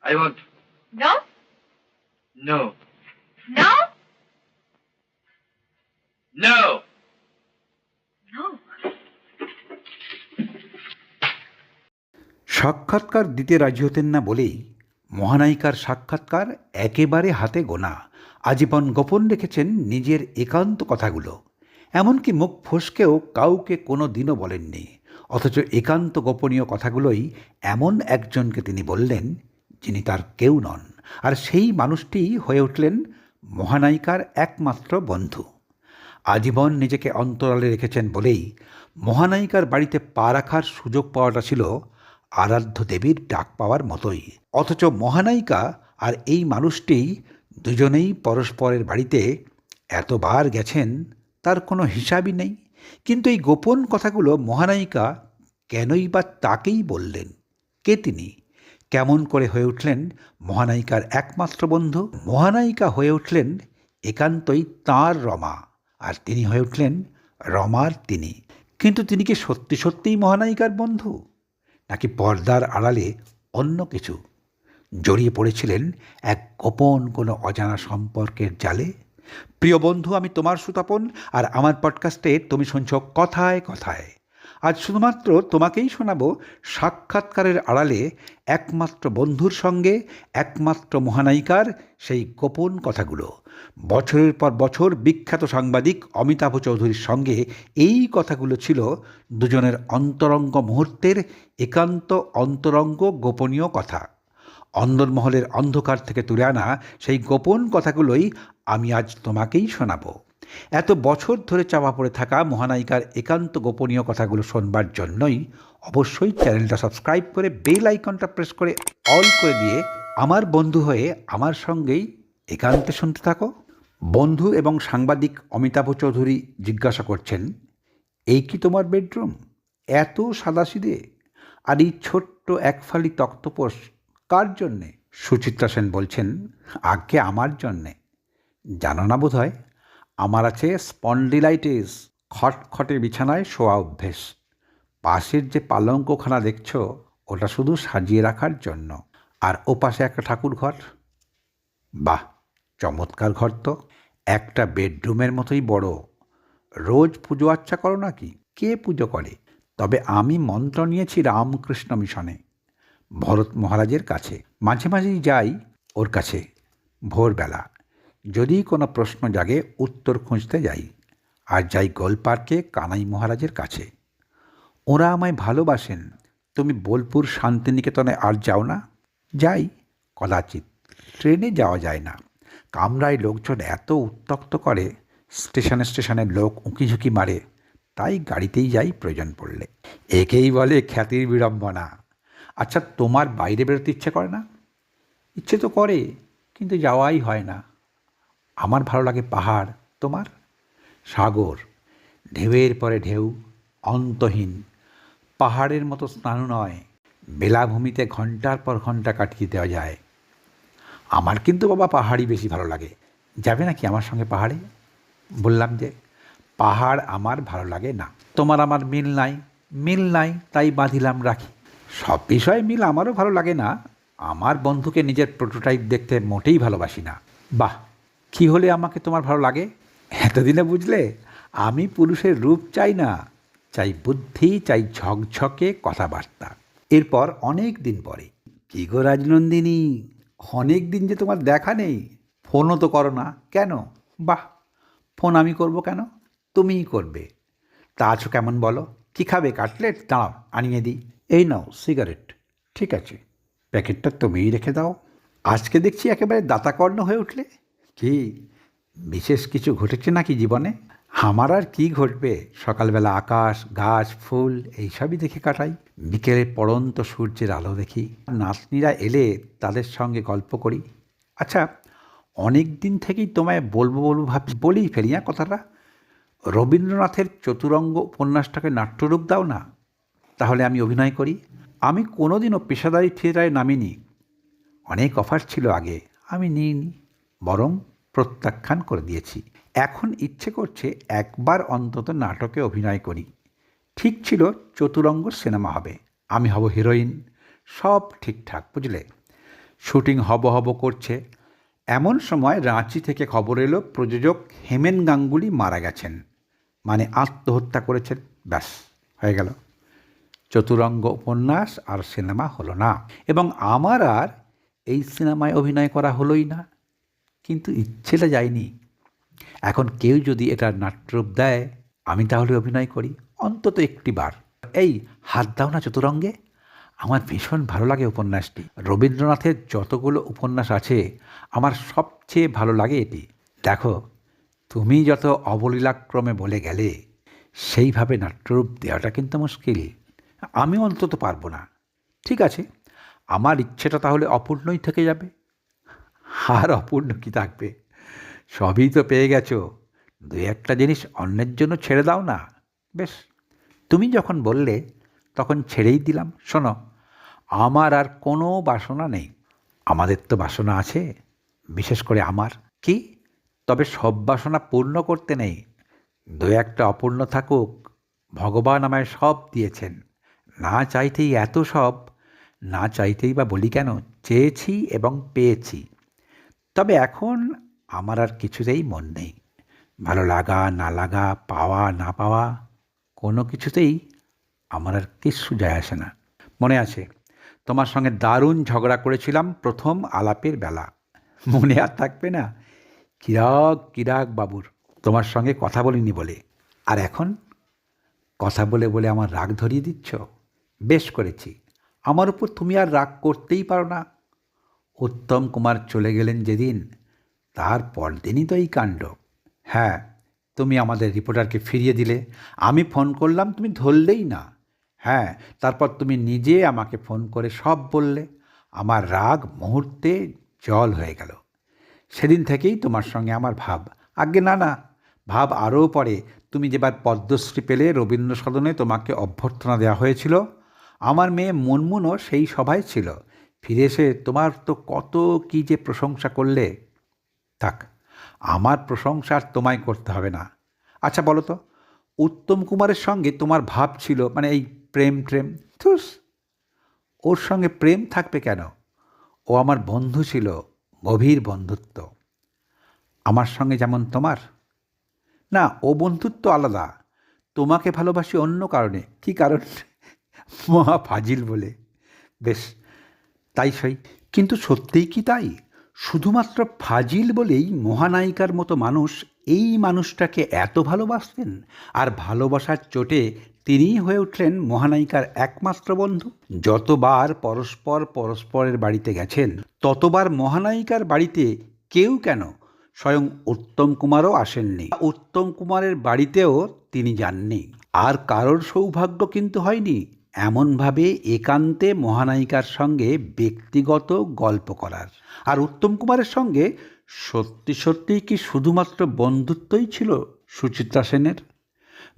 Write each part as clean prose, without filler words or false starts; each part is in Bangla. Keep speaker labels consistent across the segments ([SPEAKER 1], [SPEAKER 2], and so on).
[SPEAKER 1] I want.
[SPEAKER 2] No?
[SPEAKER 1] No.
[SPEAKER 2] No?
[SPEAKER 1] No.
[SPEAKER 2] No.
[SPEAKER 3] সাক্ষাৎকার দিতে রাজি হতেন না বলেই মহানায়িকার সাক্ষাৎকার একেবারে হাতে গোনা। আজীবন গোপন রেখেছেন নিজের একান্ত কথাগুলো, এমনকি মুখ ফসকেও কাউকে কোনো দিনও বলেননি। অথচ একান্ত গোপনীয় কথাগুলোই এমন একজনকে তিনি বললেন যিনি তার কেউ নন, আর সেই মানুষটিই হয়ে উঠলেন মহানায়িকার একমাত্র বন্ধু। আজীবন নিজেকে অন্তরালে রেখেছেন বলেই মহানায়িকার বাড়িতে পা রাখার সুযোগ পাওয়াটা ছিল আরাধ্য দেবীর ডাক পাওয়ার মতোই। অথচ মহানায়িকা আর এই মানুষটি দুজনেই পরস্পরের বাড়িতে এতবার গেছেন তার কোনো হিসাবই নেই। কিন্তু এই গোপন কথাগুলো মহানায়িকা কেনই বা তাকেই বললেন? কে তিনি? কেমন করে হয়ে উঠলেন মহানায়িকার একমাত্র বন্ধু? মহানায়িকা হয়ে উঠলেন একান্তই তাঁর রমা, আর তিনি হয়ে উঠলেন রমার তিনি। কিন্তু তিনি কি সত্যি সত্যিই মহানায়িকার বন্ধু, নাকি পর্দার আড়ালে অন্য কিছু? জড়িয়ে পড়েছিলেন এক গোপন কোনো অজানা সম্পর্কের জালে? প্রিয় বন্ধু, আমি তোমার সুতপন, আর আমার পডকাস্টে তুমি শুনছ কথায় কথায়। আজ শুধুমাত্র তোমাকেই শোনাবো সাক্ষাৎকারের আড়ালে একমাত্র বন্ধুর সঙ্গে একমাত্র মহানায়িকার সেই গোপন কথাগুলো। বছরের পর বছর বিখ্যাত সাংবাদিক অমিতাভ চৌধুরীর সঙ্গে এই কথাগুলো ছিল দুজনের অন্তরঙ্গ মুহূর্তের একান্ত অন্তরঙ্গ গোপনীয় কথা। অন্দরমহলের অন্ধকার থেকে তুলে আনা সেই গোপন কথাগুলোই আমি আজ তোমাকেই শোনাবো। এত বছর ধরে চাপা পড়ে থাকা মহানায়িকার একান্ত গোপনীয় কথাগুলো শোনবার জন্যই অবশ্যই চ্যানেলটা সাবস্ক্রাইব করে বেল আইকনটা প্রেস করে অল করে দিয়ে আমার বন্ধু হয়ে আমার সঙ্গেই একান্তে শুনতে থাকো। বন্ধু এবং সাংবাদিক অমিতাভ চৌধুরী জিজ্ঞাসা করছেন, এই কি তোমার বেডরুম? এত সাদাসিধে, আর এই ছোট্ট একফালি তক্তপোষ কার জন্যে? সুচিত্রা সেন বলছেন, আগে আমার জন্যে। জানো না বোধ হয়, আমার আছে স্পন্ডিলাইটিস, খটখটে বিছানায় শোয়া অভ্যেস। পাশের যে পালঙ্কখানা দেখছো ওটা শুধু সাজিয়ে রাখার জন্য, আর ও পাশে একটা ঠাকুর ঘর। বাহ, চমৎকার ঘর তো, একটা বেডরুমের মতোই বড়। রোজ পুজো আচ্ছা করো নাকি? কে পুজো করে? তবে আমি মন্ত্র নিয়েছি রামকৃষ্ণ মিশনে, ভরত মহারাজের কাছে। মাঝে মাঝেই যাই ওর কাছে ভোরবেলা, যদি কোনো প্রশ্ন জাগে উত্তর খুঁজতে যাই। আর যাই গোল পার্কে কানাই মহারাজের কাছে। ওরা আমায় ভালোবাসেন। তুমি বোলপুর শান্তিনিকেতনে আর যাও না? যাই কদাচিৎ, ট্রেনে যাওয়া যায় না। কামরায় লোকজন এত উত্ত্যক্ত করে, স্টেশনে স্টেশনে লোক উঁকিঝুঁকি মারে, তাই গাড়িতেই যাই প্রয়োজন পড়লে। একেই বলে খ্যাতির বিড়ম্বনা। আচ্ছা, তোমার বাইরে বেরোতে ইচ্ছে করে না? ইচ্ছে তো করে, কিন্তু যাওয়াই হয় না। আমার ভালো লাগে পাহাড়, তোমার? সাগর, ঢেউয়ের পরে ঢেউ, অন্তহীন। পাহাড়ের মতো স্নান নয়, বেলাভূমিতে ঘন্টার পর ঘন্টা কাটিয়ে দেওয়া যায়। আমার কিন্তু বাবা পাহাড়ই বেশি ভালো লাগে। যাবে নাকি আমার সঙ্গে পাহাড়ে? বললাম যে পাহাড় আমার ভালো লাগে না। তোমার আমার মিল নাই, মিল নাই, তাই বাঁধিলাম রাখি। সব বিষয়ে মিল আমারও ভালো লাগে না। আমার বন্ধুকে নিজের প্রোটোটাইপ দেখতে মোটেই ভালোবাসি না। বাহ, কী হলে আমাকে তোমার ভালো লাগে? এতদিনে বুঝলে, আমি পুরুষের রূপ চাই না, চাই বুদ্ধি, চাই ঝকঝকে কথাবার্তা। এরপর অনেক দিন পরে, কী গো রাজনন্দিনী, অনেক দিন যে তোমার দেখা নেই, ফোনও তো করো না কেন? বাহ, ফোন আমি করব কেন? তুমিই করবে। তা আছো কেমন বলো? কী খাবে? কাটলেট? দাঁড়াও আনিয়ে দিই। এই নাও সিগারেট। ঠিক আছে, প্যাকেটটা তুমিই রেখে দাও। আজকে দেখছি একেবারে দাতাকর্ণ হয়ে উঠলে। কি বিশেষ কিছু ঘটেছে নাকি জীবনে? আমার আর কি ঘটবে, সকালবেলা আকাশ, গাছ, ফুল এইসবই দেখে কাটাই। বিকেলে পড়ন্ত সূর্যের আলো দেখি, নাতনিরা এলে তাদের সঙ্গে গল্প করি। আচ্ছা, অনেক দিন থেকেই তোমায় বলবো বলবো ভাবছি, বলেই ফেলি না কথাটা। রবীন্দ্রনাথের চতুরঙ্গ উপন্যাসটাকে নাট্যরূপ দাও না, তাহলে আমি অভিনয় করি। আমি কোনোদিনও পেশাদারি থিয়েটারে নামিনি। অনেক অফার ছিল আগে, আমি নিইনি, বরং প্রত্যাখ্যান করে দিয়েছি। এখন ইচ্ছে করছে একবার অন্তত নাটকে অভিনয় করি। ঠিক ছিল চতুরঙ্গ সিনেমা হবে, আমি হব হিরোইন, সব ঠিকঠাক বুঝলে। শুটিং হব হব করছে, এমন সময় রাঁচি থেকে খবর এলো প্রযোজক হেমেন গাঙ্গুলি মারা গেছেন, মানে আত্মহত্যা করেছেন। ব্যাস, হয়ে গেল। চতুরঙ্গ উপন্যাস আর সিনেমা হলো না, এবং আমার আর এই সিনেমায় অভিনয় করা হলোই না। কিন্তু ইচ্ছেটা যায়নি। এখন কেউ যদি এটার নাট্যরূপ দেয়, আমি তাহলে অভিনয় করি অন্তত একটি বার। এই হাত দাও না চতুরঙ্গে, আমার ভীষণ ভালো লাগে উপন্যাসটি। রবীন্দ্রনাথের যতগুলো উপন্যাস আছে, আমার সবচেয়ে ভালো লাগে এটি। দেখো, তুমি যত অবলীলাক্রমে বলে গেলে, সেইভাবে নাট্যরূপ দেওয়াটা কিন্তু মুশকিল। আমি অন্তত পারবো না। ঠিক আছে, আমার ইচ্ছেটা তাহলে অপূর্ণই থেকে যাবে। আর অপূর্ণ কি থাকবে? সবই তো পেয়ে গেছো। দু একটা জিনিস অন্যের জন্য ছেড়ে দাও না। বেশ, তুমি যখন বললে তখন ছেড়েই দিলাম। শোনো, আমার আর কোনো বাসনা নেই। আমাদের তো বাসনা আছে, বিশেষ করে আমার। কি? তবে সব বাসনা পূর্ণ করতে নেই। দু একটা অপূর্ণ থাকুক, ভগবান আমায় সব দিয়েছেন। না চাইতেই এত সব। না চাইতেই বা বলি কেন, চেয়েছি এবং পেয়েছি। তবে এখন আমার আর কিছুতেই মন নেই। ভালো লাগা না লাগা, পাওয়া না পাওয়া, কোনো কিছুতেই আমার আর কিচ্ছু যায় আসে না। মনে আছে, তোমার সঙ্গে দারুণ ঝগড়া করেছিলাম প্রথম আলাপের বেলা। মনে আর থাকবে না? কিরাগ কিরাগ বাবুর, তোমার সঙ্গে কথা বলিনি বলে। আর এখন কথা বলে বলে আমার রাগ ধরিয়ে দিচ্ছ? বেশ করেছি। আমার উপর তুমি আর রাগ করতেই পারো না। উত্তম কুমার চলে গেলেন যেদিন, তার পরদিনই তো এই কাণ্ড। হ্যাঁ, তুমি আমাদের রিপোর্টারকে ফিরিয়ে দিলে। আমি ফোন করলাম, তুমি ধরলেই না। হ্যাঁ, তারপর তুমি নিজে আমাকে ফোন করে সব বললে। আমার রাগ মুহূর্তে জল হয়ে গেল। সেদিন থেকেই তোমার সঙ্গে আমার ভাব। আজ্ঞে না না, ভাব আরও পরে। তুমি যেবার পদ্মশ্রী পেলে, রবীন্দ্র সদনে তোমাকে অভ্যর্থনা দেওয়া হয়েছিল। আমার মেয়ে মুনমুনও সেই সভায় ছিল। ফিরে এসে তোমার তো কত কী যে প্রশংসা করলে। থাক, আমার প্রশংসা আর তোমায় করতে হবে না। আচ্ছা বলো তো, উত্তম কুমারের সঙ্গে তোমার ভাব ছিল, মানে এই প্রেম ট্রেম? ধুস, ওর সঙ্গে প্রেম থাকবে কেন? ও আমার বন্ধু ছিল, গভীর বন্ধুত্ব। আমার সঙ্গে যেমন তোমার। না, ও বন্ধুত্ব আলাদা। তোমাকে ভালোবাসি অন্য কারণে। কী কারণ? মহা ফাজিল বলে। বেশ, তাই সই। কিন্তু সত্যিই কি তাই? শুধুমাত্র ফাজিল বলেই মহানায়িকার মতো মানুষ এই মানুষটাকে এত ভালোবাসতেন, আর ভালোবাসার চোটে তিনিই হয়ে উঠলেন মহানায়িকার একমাত্র বন্ধু। যতবার পরস্পর পরস্পরের বাড়িতে গেছেন, ততবার মহানায়িকার বাড়িতে কেউ কেন, স্বয়ং উত্তম কুমারও আসেননি। উত্তম কুমারের বাড়িতেও তিনি যাননি। আর কারোর সৌভাগ্য কিন্তু হয়নি এমনভাবে একান্তে মহানায়িকার সঙ্গে ব্যক্তিগত গল্প করার। আর উত্তম কুমারের সঙ্গে সত্যি সত্যিই কি শুধুমাত্র বন্ধুত্বই ছিল সুচিত্রা সেনের?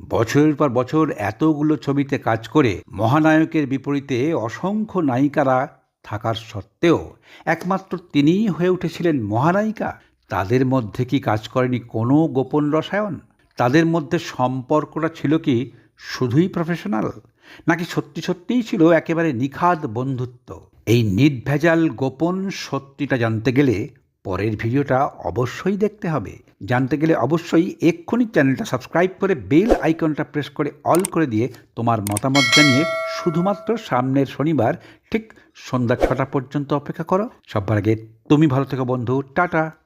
[SPEAKER 3] বছরের পর বছর এতগুলো ছবিতে কাজ করে মহানায়কের বিপরীতে অসংখ্য নায়িকারা থাকার সত্ত্বেও একমাত্র তিনিই হয়ে উঠেছিলেন মহানায়িকা। তাদের মধ্যে কি কাজ করেনি কোনো গোপন রসায়ন? তাদের মধ্যে সম্পর্কটা ছিল কি শুধুই প্রফেশনাল, নাকি সত্যি সত্যিই ছিল একেবারে নিখাদ বন্ধুত্ব? এই নির্ভেজাল গোপন সত্যিটা জানতে গেলে পরের ভিডিওটা অবশ্যই দেখতে হবে। জানতে গেলে অবশ্যই এক্ষুনি চ্যানেলটা সাবস্ক্রাইব করে বেল আইকনটা প্রেস করে অল করে দিয়ে তোমার মতামত জানিয়ে শুধুমাত্র সামনের শনিবার ঠিক সন্ধ্যা 6টা পর্যন্ত অপেক্ষা করো। সবার আগে তুমি ভালো থেকো বন্ধু। টাটা।